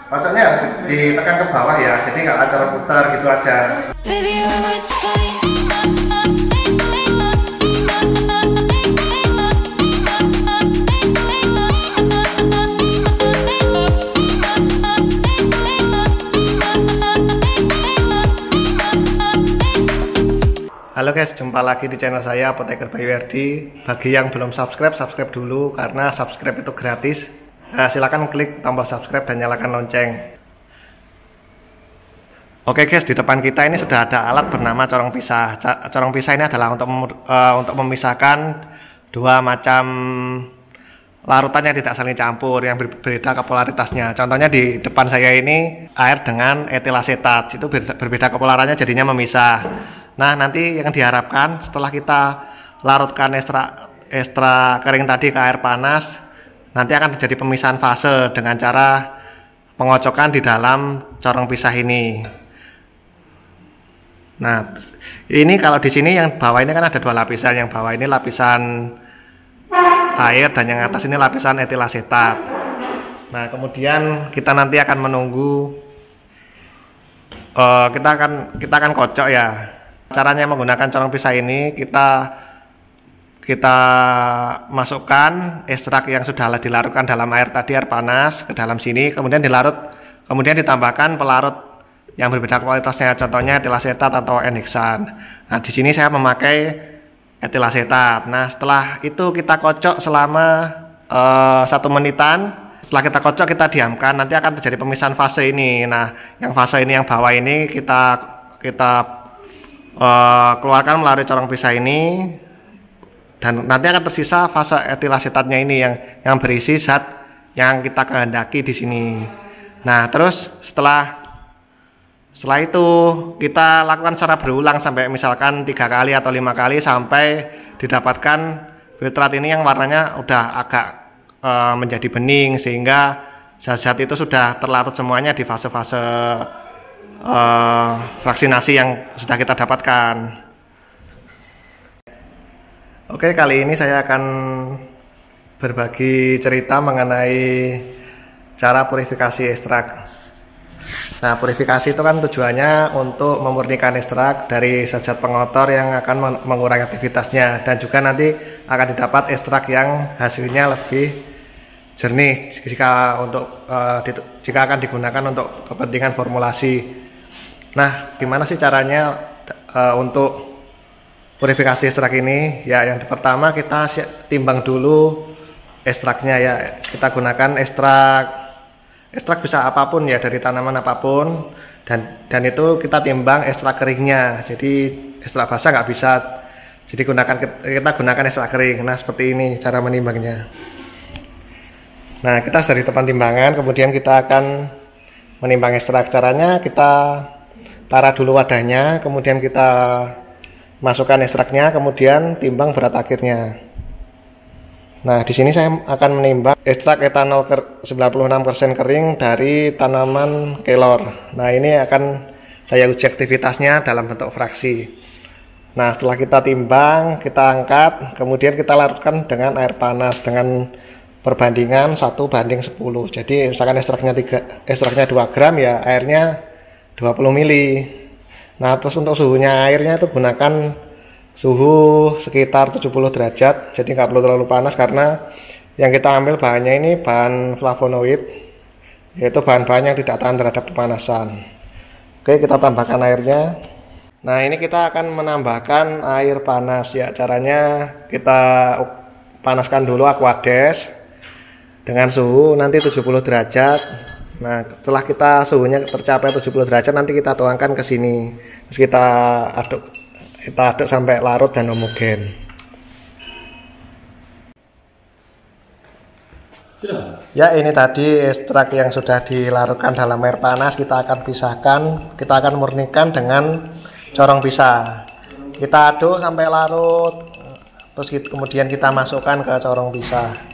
Kocoknya harus ditekan ke bawah ya, jadi nggak acara putar gitu aja. Halo guys, jumpa lagi di channel saya Apoteker Bayu Erdi. Bagi yang belum subscribe, subscribe dulu karena subscribe itu gratis. Silahkan klik tombol subscribe dan nyalakan lonceng. Oke guys, di depan kita ini sudah ada alat bernama corong pisah. Corong pisah ini adalah untuk memisahkan dua macam larutan yang tidak saling campur, yang berbeda kepolaritasnya. Contohnya di depan saya ini air dengan etil asetat, itu berbeda kepolarannya, jadinya memisah. Nah, nanti yang diharapkan setelah kita larutkan ekstra kering tadi ke air panas, nanti akan terjadi pemisahan fase dengan cara pengocokan di dalam corong pisah ini. Nah, ini kalau di sini yang bawah ini kan ada dua lapisan, yang bawah ini lapisan air dan yang atas ini lapisan etil asetat. Nah, kemudian kita nanti akan menunggu, kita akan kocok ya. Caranya menggunakan corong pisah ini, kita masukkan ekstrak yang sudah dilarutkan dalam air tadi, air panas, ke dalam sini, kemudian dilarut, kemudian ditambahkan pelarut yang berbeda kualitasnya, contohnya etil asetat atau N-hexan. Nah, di sini saya memakai etil asetat. Nah, setelah itu kita kocok selama 1 menitan. Setelah kita kocok, kita diamkan, nanti akan terjadi pemisahan fase ini. Nah, yang fase ini yang bawah ini kita keluarkan melalui corong pisah ini, dan nanti akan tersisa fase etil asetatnya ini yang berisi zat yang kita kehendaki di sini. Nah, terus setelah itu kita lakukan secara berulang sampai misalkan 3 kali atau 5 kali sampai didapatkan filtrat ini yang warnanya udah agak menjadi bening, sehingga zat-zat itu sudah terlarut semuanya di fase-fase fraksinasi yang sudah kita dapatkan. Oke, kali ini saya akan berbagi cerita mengenai cara purifikasi ekstrak. Nah, purifikasi itu kan tujuannya untuk memurnikan ekstrak dari zat-zat pengotor yang akan mengurangi aktivitasnya, dan juga nanti akan didapat ekstrak yang hasilnya lebih jernih jika akan digunakan untuk kepentingan formulasi. Nah, gimana sih caranya untuk purifikasi ekstrak ini? Ya, yang pertama kita timbang dulu ekstraknya ya. Kita gunakan ekstrak bisa apapun ya, dari tanaman apapun, dan itu kita timbang ekstrak keringnya. Jadi ekstrak basah nggak bisa. Jadi kita gunakan ekstrak kering. Nah, seperti ini cara menimbangnya. Nah, kita dari tempat timbangan, kemudian kita akan menimbang ekstrak. Caranya kita taruh dulu wadahnya, kemudian kita masukkan ekstraknya, kemudian timbang berat akhirnya. Nah, di sini saya akan menimbang ekstrak etanol 96% kering dari tanaman kelor. Nah, ini akan saya uji aktivitasnya dalam bentuk fraksi. Nah, setelah kita timbang, kita angkat, kemudian kita larutkan dengan air panas dengan perbandingan 1:10. Jadi misalkan ekstraknya 2 gram ya, airnya 20 mili. Nah, terus untuk suhunya airnya itu gunakan suhu sekitar 70 derajat. Jadi nggak perlu terlalu panas karena yang kita ambil bahannya ini bahan flavonoid, yaitu bahan-bahan yang tidak tahan terhadap kepanasan. Oke, kita tambahkan airnya. Nah, ini kita akan menambahkan air panas ya. Caranya kita panaskan dulu aquades dengan suhu nanti 70 derajat. Nah, setelah suhunya tercapai 70 derajat, nanti kita tuangkan ke sini. Terus kita aduk sampai larut dan homogen. Ya, ini tadi ekstrak yang sudah dilarutkan dalam air panas. Kita akan pisahkan, kita akan murnikan dengan corong pisah. Kita aduk sampai larut, terus kemudian kita masukkan ke corong pisah.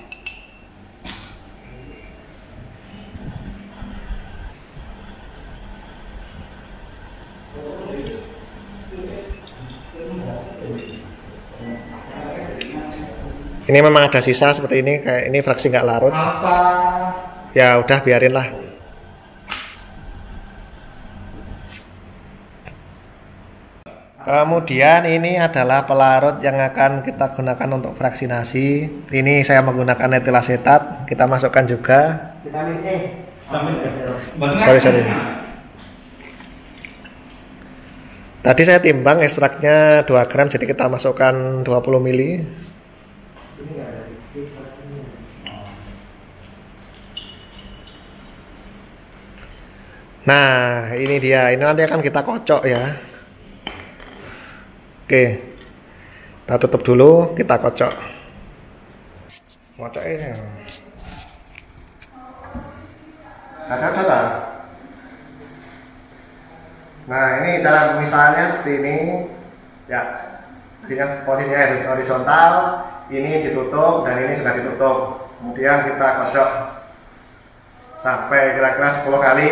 Ini memang ada sisa seperti ini, kayak ini fraksi nggak larut. Ya udah, biarin lah. Kemudian ini adalah pelarut yang akan kita gunakan untuk fraksinasi. Ini saya menggunakan etil asetat. Kita masukkan juga. Vitamin E. Sorry. Tadi saya timbang ekstraknya 2 gram, jadi kita masukkan 20 ml. Nah, ini dia. Ini nanti akan kita kocok ya. Oke, kita tutup dulu, kita kocok. Kocoknya. Ada. Nah, ini cara pemisahannya seperti ini. Ya, posisinya horizontal. Ini ditutup dan ini sudah ditutup. Kemudian kita kocok sampai kira-kira 10 kali.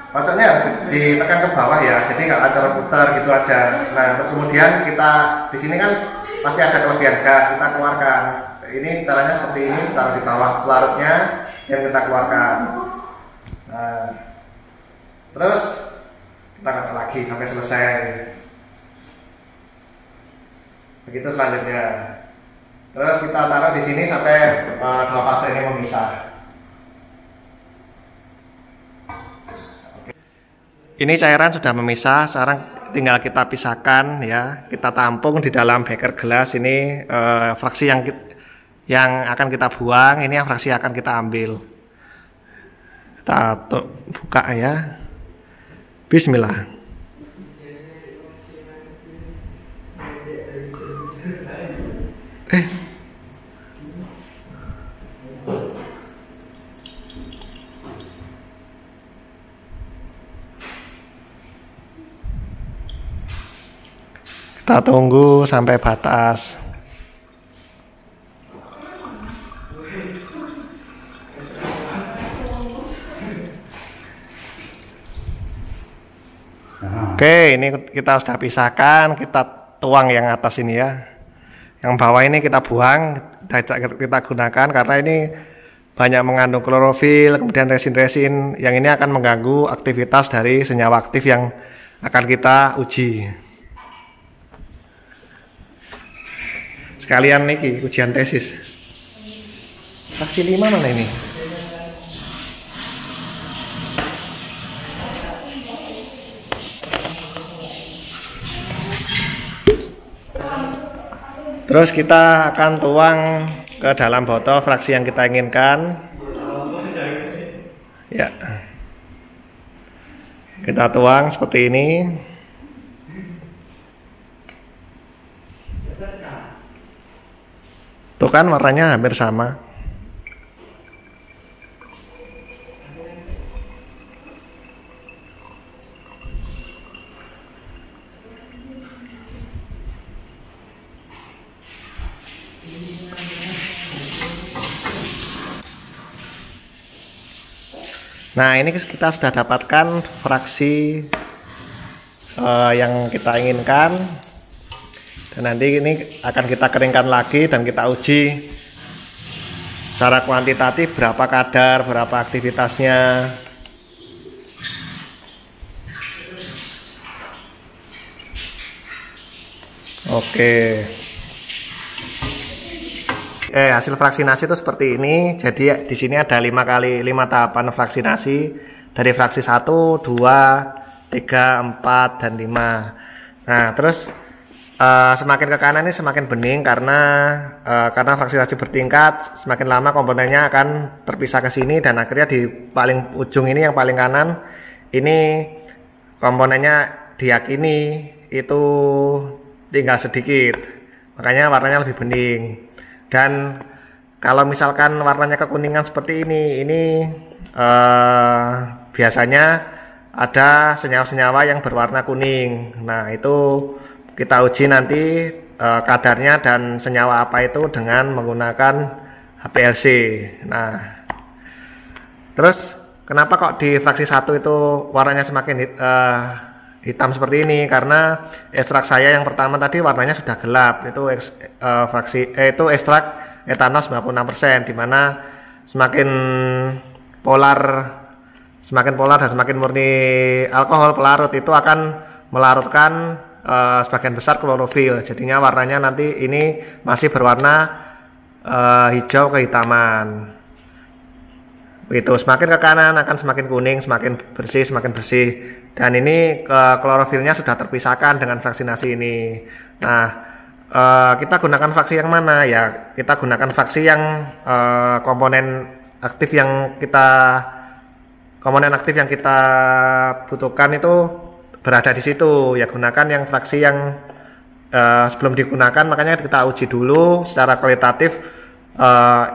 Kocoknya harus ditekan ke bawah ya, jadi nggak acara putar gitu aja. Nah, terus kemudian kita di sini kan pasti ada kelebihan gas, kita keluarkan. Ini caranya seperti ini, taruh di bawah pelarutnya yang kita keluarkan. Nah, terus kita kocok lagi sampai selesai. Begitu selanjutnya. Terus kita taruh di sini sampai 2 fase ini memisah. Ini cairan sudah memisah, sekarang tinggal kita pisahkan ya. Kita tampung di dalam beker gelas. Ini fraksi yang akan kita buang, ini yang fraksi akan kita ambil. Kita buka ya. Bismillah. Kita tunggu sampai batas. Oke, ini kita sudah pisahkan, kita tuang yang atas ini ya. Yang bawah ini kita buang, kita gunakan karena ini banyak mengandung klorofil, kemudian resin-resin yang ini akan mengganggu aktivitas dari senyawa aktif yang akan kita uji. Sekalian nih ujian tesis. Fraksi 5 mana ini? Terus kita akan tuang ke dalam botol fraksi yang kita inginkan. Ya. Kita tuang seperti ini. Tuh kan warnanya hampir sama. Nah, ini kita sudah dapatkan fraksi yang kita inginkan. Dan nanti ini akan kita keringkan lagi dan kita uji secara kuantitatif berapa kadar, berapa aktivitasnya. Oke. Hasil fraksinasi itu seperti ini. Jadi di sini ada 5 tahapan fraksinasi dari fraksi 1, 2, 3, 4 dan 5. Nah, terus semakin ke kanan ini semakin bening karena fraksinasi bertingkat, semakin lama komponennya akan terpisah ke sini dan akhirnya di paling ujung ini yang paling kanan ini komponennya diyakini itu tinggal sedikit, makanya warnanya lebih bening. Dan kalau misalkan warnanya kekuningan seperti ini biasanya ada senyawa-senyawa yang berwarna kuning. Nah, itu kita uji nanti kadarnya dan senyawa apa itu dengan menggunakan HPLC. Nah, terus kenapa kok di fraksi 1 itu warnanya semakin hitam seperti ini? Karena ekstrak saya yang pertama tadi warnanya sudah gelap. Itu itu ekstrak etanol 96%, dimana semakin polar semakin polar dan semakin murni alkohol pelarut itu akan melarutkan sebagian besar klorofil. Jadinya warnanya nanti ini masih berwarna hijau kehitaman. Begitu, semakin ke kanan akan semakin kuning, semakin bersih. Dan ini klorofilnya sudah terpisahkan dengan vaksinasi ini. Nah, kita gunakan fraksi yang mana? Ya, kita gunakan fraksi yang komponen aktif yang kita butuhkan itu berada di situ. Ya, gunakan yang fraksi yang sebelum digunakan, makanya kita uji dulu secara kualitatif.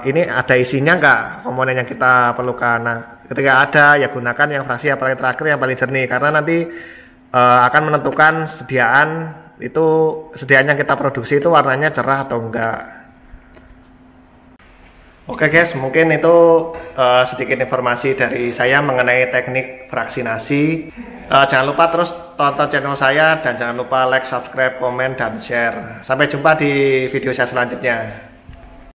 Ini ada isinya enggak komponen yang kita perlukan. Nah, ketika ada, ya gunakan yang fraksi yang paling terakhir, yang paling jernih, karena nanti akan menentukan sediaan yang kita produksi itu warnanya cerah atau enggak. Oke guys, mungkin itu sedikit informasi dari saya mengenai teknik vaksinasi. Jangan lupa terus tonton channel saya dan jangan lupa like, subscribe, komen, dan share. Sampai jumpa di video saya selanjutnya.